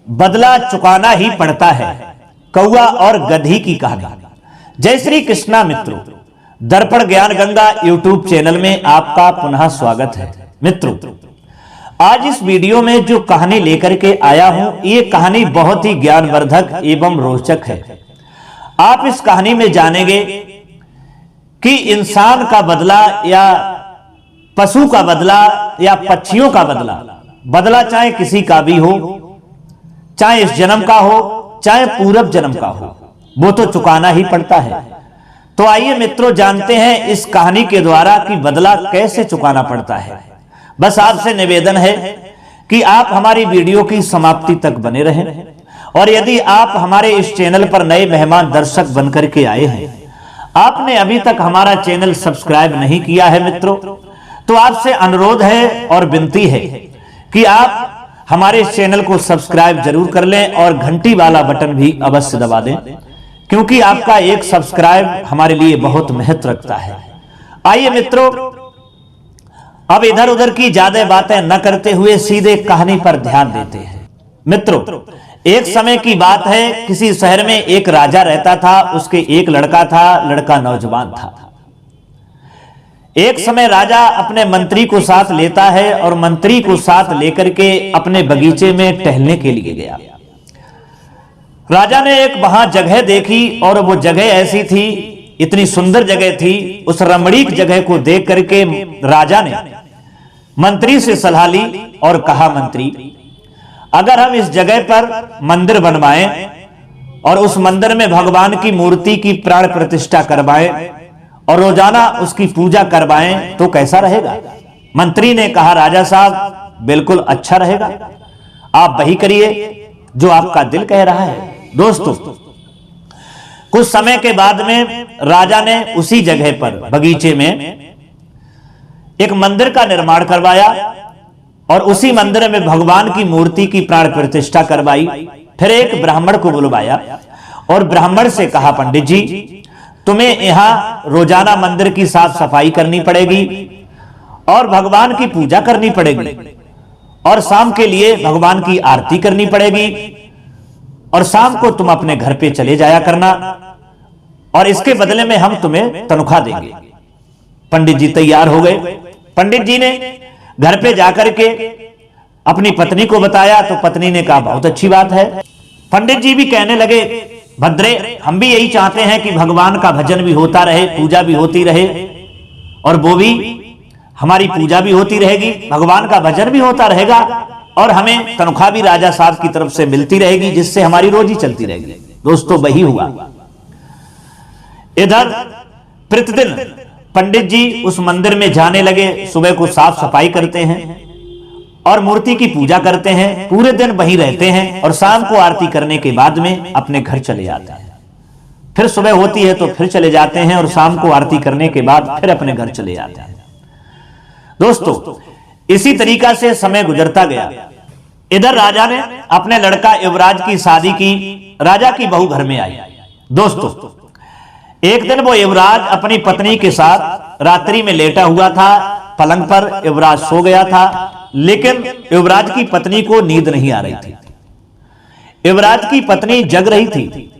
बदला चुकाना ही पड़ता है, कौआ और गधी की कहानी। जय श्री कृष्णा मित्रों, दर्पण ज्ञान गंगा यूट्यूब चैनल में आपका पुनः स्वागत है। मित्रों, आज इस वीडियो में जो कहानी लेकर के आया हूं, ये कहानी बहुत ही ज्ञानवर्धक एवं रोचक है। आप इस कहानी में जानेंगे कि इंसान का बदला या पशु का बदला या पक्षियों का बदला, बदला चाहे किसी का भी हो, चाहे इस जन्म का हो चाहे पूर्व जन्म का हो, वो तो चुकाना ही पड़ता है। तो आइए मित्रों, जानते हैं इस कहानी के द्वारा कि बदला कैसे चुकाना पड़ता है। बस आपसे निवेदन है कि आप हमारी वीडियो की समाप्ति तक बने रहें, और यदि आप हमारे इस चैनल पर नए मेहमान दर्शक बनकर के आए हैं, आपने अभी तक हमारा चैनल सब्सक्राइब नहीं किया है मित्रों, तो आपसे अनुरोध है और विनती है कि आप हमारे इस चैनल को सब्सक्राइब जरूर कर लें और घंटी वाला बटन भी अवश्य दबा दें, क्योंकि आपका एक सब्सक्राइब हमारे लिए बहुत महत्व रखता है। आइए मित्रों, अब इधर उधर की ज्यादा बातें न करते हुए सीधे कहानी पर ध्यान देते हैं। मित्रों, एक समय की बात है, किसी शहर में एक राजा रहता था। उसके एक लड़का था, लड़का नौजवान था। एक समय राजा अपने मंत्री को साथ लेता है और मंत्री को साथ लेकर के अपने बगीचे में टहलने के लिए गया। राजा ने एक वहां जगह देखी और वो जगह ऐसी थी, इतनी सुंदर जगह थी। उस रमणीक जगह को देख करके राजा ने मंत्री से सलाह ली और कहा, मंत्री, अगर हम इस जगह पर मंदिर बनवाएं और उस मंदिर में भगवान की मूर्ति की प्राण प्रतिष्ठा करवाएं और रोजाना उसकी पूजा करवाएं तो कैसा रहेगा? मंत्री ने कहा, राजा साहब, बिल्कुल अच्छा रहेगा, आप वही करिए जो आपका दिल कह रहा है। दोस्तों, कुछ समय के बाद में राजा ने उसी जगह पर बगीचे में एक मंदिर का निर्माण करवाया और उसी मंदिर में भगवान की मूर्ति की प्राण प्रतिष्ठा करवाई। फिर एक ब्राह्मण को बुलवाया और ब्राह्मण से कहा, पंडित जी, तुम्हें यहां रोजाना मंदिर की साफ सफाई करनी पड़ेगी और भगवान की पूजा करनी पड़ेगी, और शाम के लिए भगवान की आरती करनी पड़ेगी, और शाम को तुम अपने घर पे चले जाया करना, और इसके बदले में हम तुम्हें तनख्वाह देंगे। पंडित जी तैयार हो गए। पंडित जी ने घर पे जाकर के अपनी पत्नी को बताया तो पत्नी ने कहा, बहुत अच्छी बात है। पंडित जी भी कहने लगे, भद्रे, हम भी यही चाहते हैं कि भगवान का भजन भी होता रहे, पूजा भी होती रहे, और वो भी हमारी पूजा भी होती रहेगी, भगवान का भजन भी होता रहेगा, और हमें तनख्वाह भी राजा साहब की तरफ से मिलती रहेगी, जिससे हमारी रोजी चलती रहेगी। दोस्तों, वही हुआ। इधर प्रतिदिन पंडित जी उस मंदिर में जाने लगे, सुबह को साफ सफाई करते हैं और मूर्ति की पूजा करते हैं, पूरे दिन वहीं रहते हैं, और शाम को आरती करने के बाद में अपने घर चले जाते हैं। फिर सुबह होती है तो फिर चले जाते हैं, और शाम को आरती करने के बाद फिर अपने घर चले जाते हैं। दोस्तों, इसी तरीका से समय गुजरता गया। इधर राजा ने अपने लड़का युवराज की शादी की। राजा की बहू घर में आई। दोस्तों, एक दिन वो युवराज अपनी पत्नी के साथ रात्रि में लेटा हुआ था, पलंग पर युवराज सो गया था, लेकिन युवराज की पत्नी को नींद नहीं आ रही थी। युवराज की पत्नी जग रही थी,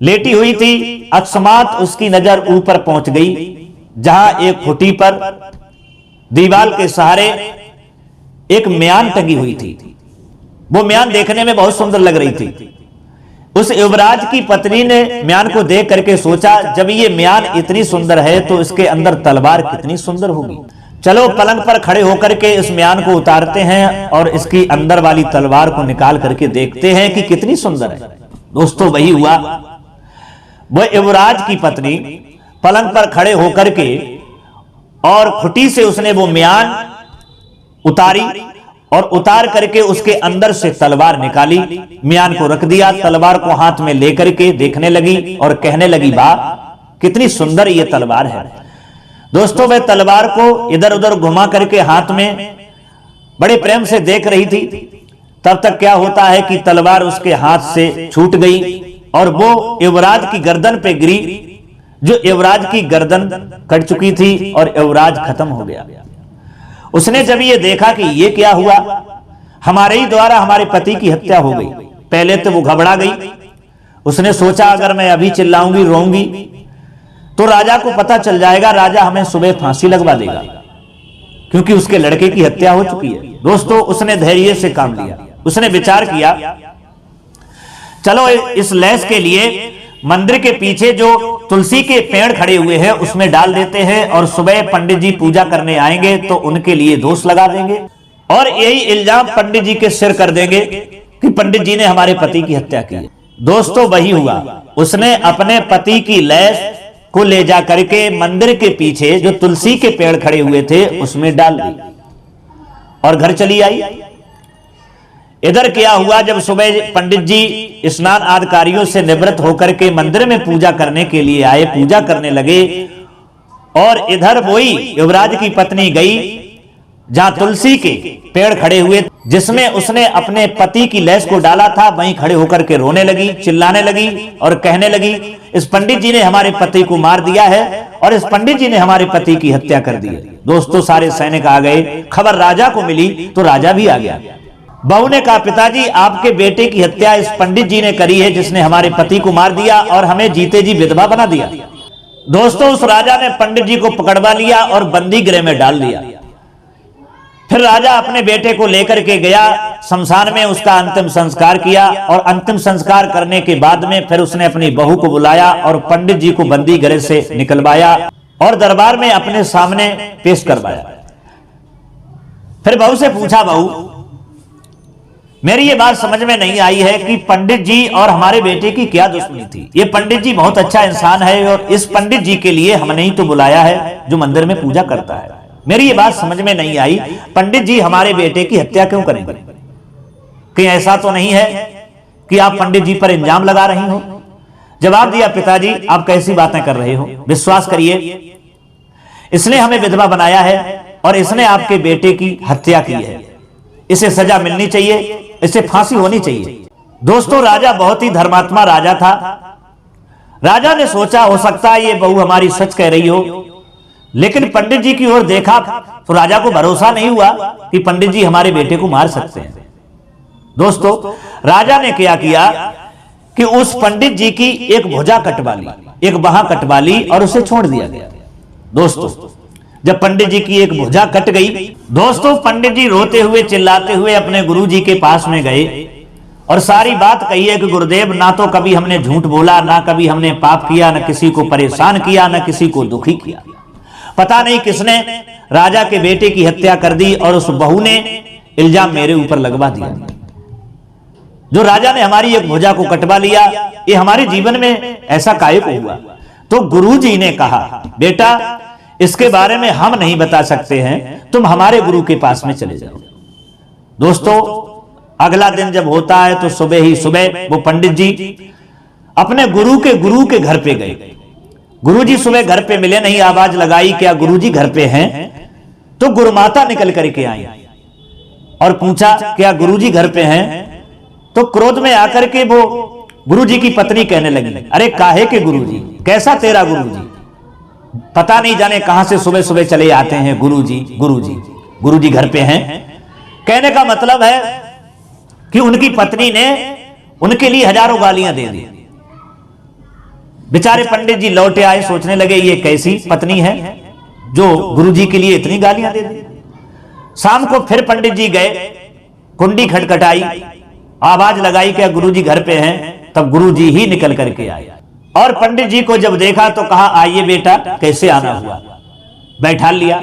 लेटी हुई थी। अकस्मात उसकी नजर ऊपर पहुंच गई, जहां एक खुटी पर दीवार के सहारे एक म्यान टंगी हुई थी। वो म्यान देखने में बहुत सुंदर लग रही थी। उस युवराज की पत्नी ने म्यान को देख करके सोचा, जब ये म्यान इतनी सुंदर है तो इसके अंदर तलवार कितनी सुंदर होगी। चलो पलंग पर खड़े होकर के इस म्यान को उतारते हैं और इसकी अंदर वाली तलवार को निकाल करके देखते हैं कि कितनी सुंदर है। दोस्तों, वही हुआ। वह युवराज की पत्नी पलंग पर खड़े होकर के और खुटी से उसने वो म्यान उतारी और उतार करके उसके अंदर से तलवार निकाली, म्यान को रख दिया, तलवार को हाथ में लेकर के देखने लगी और कहने लगी, वाह, कितनी सुंदर ये तलवार है। दोस्तों, वह तलवार को इधर उधर घुमा करके हाथ में बड़े प्रेम से देख रही थी। तब तक क्या होता है कि तलवार उसके हाथ से छूट गई और वो युवराज की गर्दन पे गिरी, जो युवराज की गर्दन कट चुकी थी और युवराज खत्म हो गया। उसने जब ये देखा कि ये क्या हुआ, हमारे ही द्वारा हमारे पति की हत्या हो गई, पहले तो वो घबरा गई। उसने सोचा अगर मैं अभी चिल्लाऊंगी रोऊंगी तो राजा को पता चल जाएगा, राजा हमें सुबह फांसी लगवा देगा, क्योंकि उसके लड़के की हत्या हो चुकी है। दोस्तों, उसने धैर्य से काम लिया। उसने विचार किया, चलो इस लैस के लिए मंदिर के पीछे जो तुलसी के पेड़ खड़े हुए हैं उसमें डाल देते हैं, और सुबह पंडित जी पूजा करने आएंगे तो उनके लिए दोष लगा देंगे और यही इल्जाम पंडित जी के सिर कर देंगे कि पंडित जी ने हमारे पति की हत्या की है। दोस्तों, वही हुआ। उसने अपने पति की लैस को ले जा करके मंदिर के पीछे जो तुलसी के पेड़ खड़े हुए थे उसमें डाल दी और घर चली आई। इधर क्या हुआ, जब सुबह पंडित जी स्नान आदि कार्यों से निवृत्त होकर के मंदिर में पूजा करने के लिए आए, पूजा करने लगे, और इधर वही युवराज की पत्नी गई जहां तुलसी के पेड़ खड़े हुए जिसमें उसने अपने पति की लैस को डाला था, वहीं खड़े होकर के रोने लगी, चिल्लाने लगी और कहने लगी, इस पंडित जी ने हमारे पति को मार दिया है और इस पंडित जी ने हमारे पति की हत्या कर दी है। दोस्तों, सारे सैनिक आ गए। खबर राजा को मिली तो राजा भी आ गया। बहू ने कहा, पिताजी आपके बेटे की हत्या इस पंडित जी ने करी है जिसने हमारे पति को मार दिया और हमें जीते जी विधवा बना दिया। दोस्तों, उस राजा ने पंडित जी को पकड़वा लिया और बंदी गृह में डाल दिया। फिर राजा अपने बेटे को लेकर के गया शमशान में, उसका अंतिम संस्कार किया और अंतिम संस्कार करने के बाद में फिर उसने अपनी बहू को बुलाया और पंडित जी को बंदी गृह से निकलवाया और दरबार में अपने सामने पेश करवाया। फिर बहू से पूछा, बहू मेरी ये बात समझ में नहीं आई है कि पंडित जी और हमारे बेटे की क्या दुश्मनी थी। ये पंडित जी बहुत अच्छा इंसान है और इस पंडित जी के लिए हमने ही तो बुलाया है जो मंदिर में पूजा करता है। मेरी ये बात समझ में नहीं आई, पंडित जी हमारे बेटे की हत्या क्यों करेंगे? कहीं ऐसा तो नहीं है कि आप पंडित जी पर इल्जाम लगा रही हो? जवाब दिया, पिताजी आप कैसी बातें कर रहे हो, विश्वास करिए इसने हमें विधवा बनाया है और इसने आपके बेटे की हत्या की है। इसे सजा मिलनी चाहिए, इसे फांसी होनी चाहिए। दोस्तों, राजा बहुत ही धर्मात्मा राजा था। राजा ने सोचा हो सकता है ये बहू हमारी सच कह रही हो, लेकिन पंडित जी की ओर देखा तो राजा को भरोसा नहीं हुआ कि पंडित जी हमारे बेटे को मार सकते हैं। दोस्तों, राजा ने क्या किया कि उस पंडित जी की एक भुजा कटवा ली, एक बाह कटवा ली और उसे छोड़ दिया गया। दोस्तों, जब पंडित जी की एक भुजा कट गई, दोस्तों पंडित जी रोते हुए चिल्लाते हुए अपने गुरु जी के पास में गए और सारी बात कही है कि गुरुदेव, ना तो कभी हमने झूठ बोला, ना कभी हमने पाप किया, ना किसी को परेशान किया, ना किसी को दुखी किया। पता नहीं किसने राजा के बेटे की हत्या कर दी और उस बहू ने इल्जाम मेरे ऊपर लगवा दिया। जो राजा ने हमारी एक भुजा को कटवा लिया, ये हमारे जीवन में ऐसा काहे को हुआ? तो गुरुजी ने कहा, बेटा इसके बारे में हम नहीं बता सकते हैं, तुम हमारे गुरु के पास में चले जाओ। दोस्तों, अगला दिन जब होता है तो सुबह ही सुबह वो पंडित जी अपने गुरु के घर पे गए। गुरुजी सुबह घर पे मिले नहीं, आवाज लगाई क्या गुरुजी घर पे हैं? तो गुरुमाता निकल करके आई और पूछा क्या गुरुजी घर पे हैं? तो क्रोध में आकर के वो गुरुजी की पत्नी कहने लगी, अरे काहे के गुरुजी, कैसा तेरा गुरुजी? पता नहीं जाने कहां से सुबह सुबह चले आते हैं गुरुजी गुरुजी, गुरुजी घर पे हैं। कहने का मतलब है कि उनकी पत्नी ने उनके लिए हजारों गालियां दे दी। बेचारे पंडित जी लौटे आए, सोचने लगे ये कैसी पत्नी है जो गुरुजी के लिए इतनी गालियां दे दी। शाम को फिर पंडित जी गए, कुंडी खटखटाई, आवाज लगाई क्या गुरुजी घर पे हैं? तब गुरुजी ही निकल करके आए और पंडित जी को जब देखा तो कहा, आइए बेटा, कैसे आना हुआ? बैठा लिया।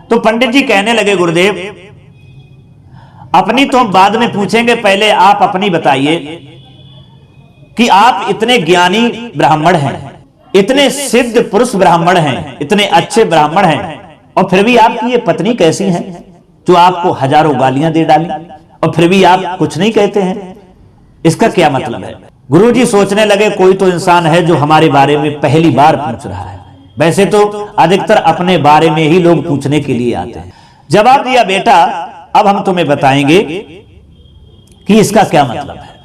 तो पंडित जी कहने लगे, गुरुदेव अपनी तो हम बाद में पूछेंगे, पहले आप अपनी बताइए कि आप इतने ज्ञानी ब्राह्मण हैं, इतने सिद्ध पुरुष ब्राह्मण हैं, इतने अच्छे ब्राह्मण हैं, और फिर भी आपकी ये पत्नी कैसी है जो आपको हजारों गालियां दे डाली और फिर भी आप कुछ नहीं कहते हैं? इसका क्या मतलब है? गुरुजी सोचने लगे कोई तो इंसान है जो हमारे बारे में पहली बार पूछ रहा है। वैसे तो अधिकतर अपने बारे में ही लोग पूछने के लिए आते हैं। जवाब दिया, बेटा अब हम तुम्हें बताएंगे कि इसका क्या मतलब है।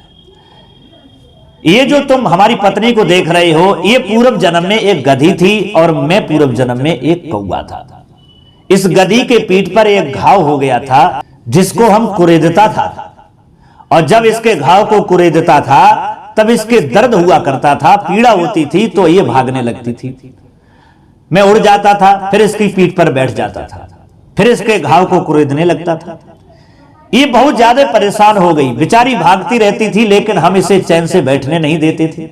ये जो तुम हमारी पत्नी को देख रहे हो, ये पूर्व जन्म में एक गधी थी और मैं पूर्व जन्म में एक कौवा था। इस गधी के पीठ पर एक घाव हो गया था जिसको हम कुरेदता था, और जब इसके घाव को कुरेदता था तब इसके दर्द हुआ करता था, पीड़ा होती थी तो ये भागने लगती थी। मैं उड़ जाता था, फिर इसकी पीठ पर बैठ जाता था, फिर इसके घाव को कुरेदने लगता था। ये बहुत ज्यादा परेशान हो गई, बेचारी भागती रहती थी, लेकिन हम इसे चैन से बैठने नहीं देते थे,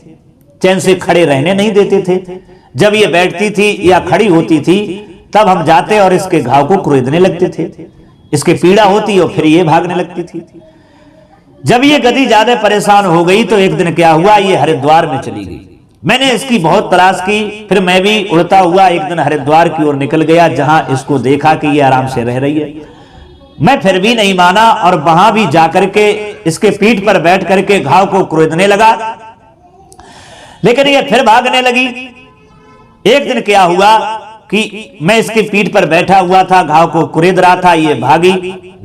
चैन से खड़े रहने नहीं देते थे। जब ये बैठती थी या खड़ी होती थी तब हम जाते और इसके घाव को कुरेदने लगते थे, इसके पीड़ा होती और फिर ये भागने लगती थी। जब ये गधी ज्यादा परेशान हो गई तो एक दिन क्या हुआ, ये हरिद्वार में चली गई। मैंने इसकी बहुत तलाश की, फिर मैं भी उड़ता हुआ एक दिन हरिद्वार की ओर निकल गया, जहां इसको देखा कि ये आराम से रह रही है। मैं फिर भी नहीं माना और वहां भी जाकर के इसके पीठ पर बैठ करके घाव को कुरेदने लगा, लेकिन ये फिर भागने लगी। एक दिन क्या हुआ कि मैं इसकी पीठ पर बैठा हुआ था, घाव को कुरेद रहा था, ये भागी,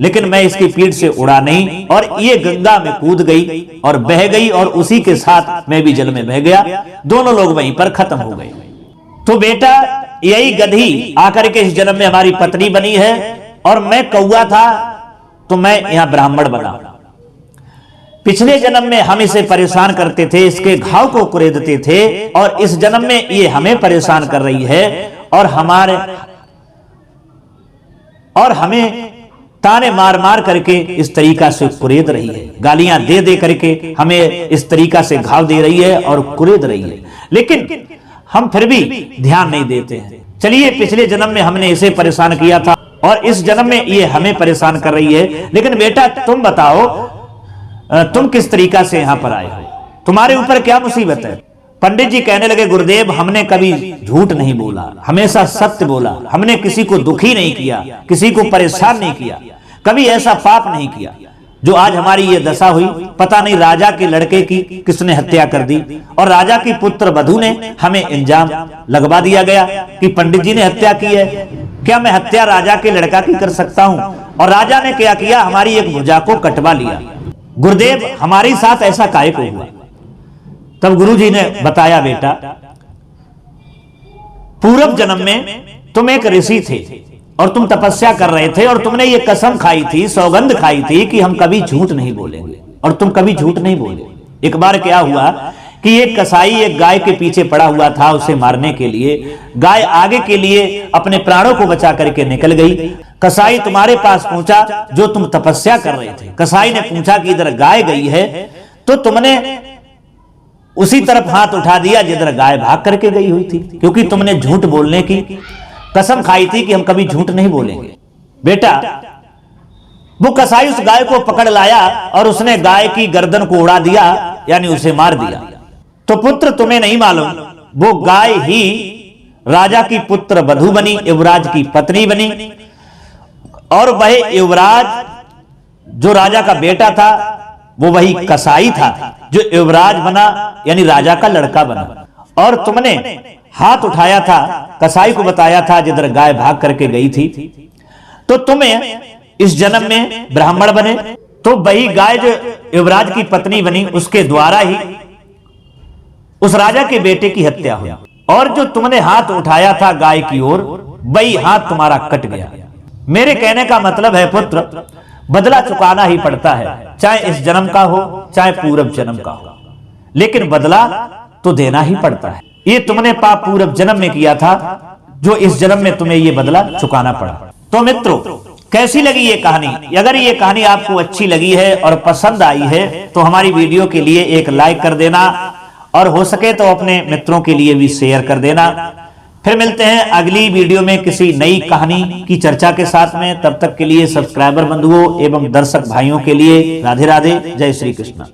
लेकिन मैं इसकी पीठ से उड़ा नहीं और ये गंगा में कूद गई और बह गई, और उसी के साथ मैं भी जल में बह गया। दोनों लोग वहीं पर खत्म हो गए। तो बेटा, यही गधी आकर के इस जन्म में हमारी पत्नी बनी है, और मैं कौवा था तो मैं यहां ब्राह्मण बना। पिछले जन्म में हम इसे परेशान करते थे, इसके घाव को कुरेदते थे, और इस जन्म में ये हमें परेशान कर रही है और हमें ताने मार मार करके इस तरीका से कुरेद रही है, गालियां दे दे करके हमें इस तरीका से घाव दे रही है और कुरेद रही है, लेकिन हम फिर भी ध्यान नहीं देते हैं। चलिए, पिछले जन्म में हमने इसे परेशान किया था और इस जन्म में ये हमें परेशान कर रही है, लेकिन बेटा तुम बताओ, तुम किस तरीका से यहां पर आए हो, तुम्हारे ऊपर क्या मुसीबत है? पंडित जी कहने लगे, गुरुदेव, हमने कभी झूठ नहीं बोला, हमेशा सत्य बोला, हमने किसी को दुखी नहीं किया, किसी को परेशान नहीं किया, कभी ऐसा पाप नहीं किया जो आज हमारी ये दशा हुई। पता नहीं राजा के लड़के की किसने हत्या कर दी, और राजा की पुत्र वधू ने हमें इल्जाम लगवा दिया गया कि पंडित जी ने हत्या की है। क्या मैं हत्या राजा के लड़का की कर सकता हूं? और राजा ने क्या किया, हमारी एक भुजा को कटवा लिया। गुरुदेव, हमारे साथ ऐसा काहे को हुआ? तब गुरुजी ने बताया, बेटा, पूर्व जन्म में तुम एक ऋषि थे और तुम तपस्या कर रहे थे, और तुमने ये कसम खाई थी, सौगंध खाई थी कि हम कभी झूठ नहीं बोलेंगे, और तुम कभी झूठ नहीं बोले। एक बार क्या हुआ कि एक कसाई एक गाय के पीछे पड़ा हुआ था उसे मारने के लिए। गाय आगे के लिए अपने प्राणों को बचा करके निकल गई। कसाई तुम्हारे पास पहुंचा जो तुम तपस्या कर रहे थे। कसाई ने पूछा कि इधर गाय गई है, तो तुमने उसी तरफ हाथ उठा दिया जिधर गाय भाग करके गई हुई थी, क्योंकि तुमने झूठ बोलने की कसम खाई थी कि हम कभी झूठ नहीं बोलेंगे। बेटा, वो कसाई उस गाय को पकड़ लाया और उसने गाय की गर्दन को उड़ा दिया, यानी उसे मार दिया। तो पुत्र, तुम्हें नहीं मालूम, वो गाय ही राजा की पुत्र वधू बनी, युवराज की पत्नी बनी, और वह युवराज जो राजा का बेटा था वो वही कसाई था जो युवराज बना, यानी राजा का लड़का बना। और तुमने हाथ उठाया था, कसाई को बताया था जिधर गाय भाग करके गई थी, तो तुम्हें इस जन्म में ब्राह्मण बने, तो वही गाय जो युवराज की पत्नी बनी उसके द्वारा ही उस राजा के बेटे की हत्या हुई, और जो तुमने हाथ उठाया था गाय की ओर, वही हाथ तुम्हारा कट गया। मेरे कहने का मतलब है पुत्र, बदला चुकाना ही पड़ता है, चाहे इस जन्म का हो चाहे पूर्व जन्म का हो, लेकिन बदला तो देना ही पड़ता है। ये तुमने पाप पूर्व जन्म में किया था, जो इस जन्म में तुम्हें ये बदला चुकाना पड़ा। तो मित्रों, कैसी लगी ये कहानी? अगर ये कहानी आपको अच्छी लगी है और पसंद आई है तो हमारी वीडियो के लिए एक लाइक कर देना, और हो सके तो अपने मित्रों के लिए भी शेयर कर देना। फिर मिलते हैं अगली वीडियो में किसी नई कहानी की चर्चा के साथ में। तब तक के लिए सब्सक्राइबर बंधुओं एवं दर्शक भाइयों के लिए राधे राधे, जय श्री कृष्ण।